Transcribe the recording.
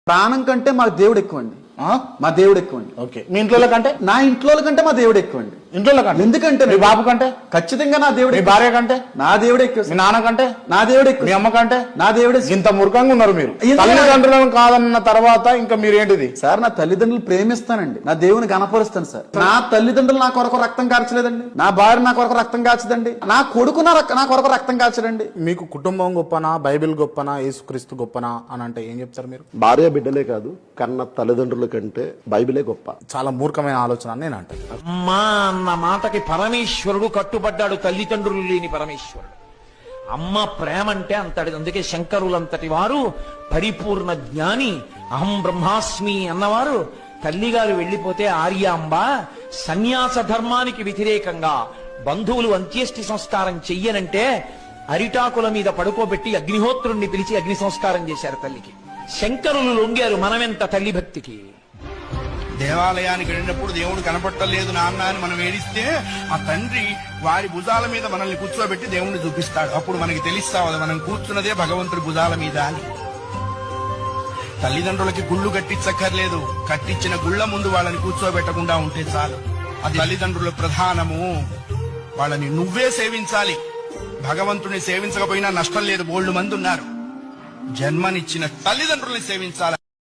ప్రాణం కంటే మా దేవుడు ఎక్కువండి. మా దేవుడు ఎక్కువండి. ఓకే, మీ ఇంట్లో కంటే? నా ఇంట్లో కంటే మా దేవుడు ఎక్కువండి. ఇంట్లో కంటే? ఎందుకంటే మీ బాబు కంటే? ఖచ్చితంగా నా దేవుడు. మీ భార్య కంటే? నా దేవుడు ఎక్కువ. మీ నాన్న కంటే? నా దేవుడు ఎక్కువ. మీ అమ్మ కంటే? నా దేవుడే. ఇంత మూర్ఖంగా ఉన్నారు మీరు. తల్లిదండ్రులను కాదన్న తర్వాత ఇంకా మీరు ఏంటిది సార్? నా తల్లిదండ్రులు ప్రేమిస్తానండి, నా దేవుని గణపరుస్తాను సార్. నా తల్లిదండ్రులు నా కొరకు రక్తం కార్చలేదండి, నా భార్య నా కొరకు రక్తం కాచదండి, నా కొడుకు నా కొరకు రక్తం కాచడండి. మీకు కుటుంబం గొప్పనా, బైబిల్ గొప్పనా, యేసుక్రీస్తు గొప్పనా అని అంటే ఏం చెప్తారు మీరు? భార్య బిడ్డలే కాదు, కన్న తల్లిదండ్రుల కంటే బైబిలే గొప్ప. చాలా మూర్ఖమైన ఆలోచన అని నేను అంటాను. అమ్మా అన్న మాటకి పరమేశ్వరుడు కట్టుబడ్డాడు, తల్లిదండ్రులు లేని పరమేశ్వరుడు. అమ్మ ప్రేమ అంటే అంతటి. అందుకే శంకరులంతటి వారు పరిపూర్ణ జ్ఞాని, అహం బ్రహ్మాస్మి అన్నవారు తల్లిగారు వెళ్లిపోతే ఆర్యాంబ సన్యాస ధర్మానికి వ్యతిరేకంగా బంధువులు అంత్యేష్టి సంస్కారం చెయ్యనంటే అరిటాకుల మీద పడుకోబెట్టి అగ్నిహోత్రుణ్ణి పిలిచి అగ్ని సంస్కారం చేశారు తల్లికి. శంకరులు లొంగారు మనమెంత తల్లి భక్తికి. దేవాలయానికి వెళ్ళినప్పుడు దేవుడు కనపట్టలేదు నాన్న అని మనం ఏడిస్తే ఆ తండ్రి వారి భుజాల మీద మనల్ని కూర్చోబెట్టి దేవుణ్ణి చూపిస్తాడు. అప్పుడు మనకి తెలుస్తావు మనం కూర్చున్నదే భగవంతుడి భుజాల మీద అని. తల్లిదండ్రులకి గుళ్ళు కట్టించక్కర్లేదు, కట్టించిన గుళ్ళ ముందు వాళ్ళని కూర్చోబెట్టకుండా ఉంటే చాలు. అది తల్లిదండ్రుల ప్రధానము. వాళ్ళని నువ్వే సేవించాలి. భగవంతుని సేవించకపోయినా నష్టం లేదు, బోల్డు మంది ఉన్నారు. జన్మనిచ్చిన తల్లిదండ్రుల్ని సేవించాలి.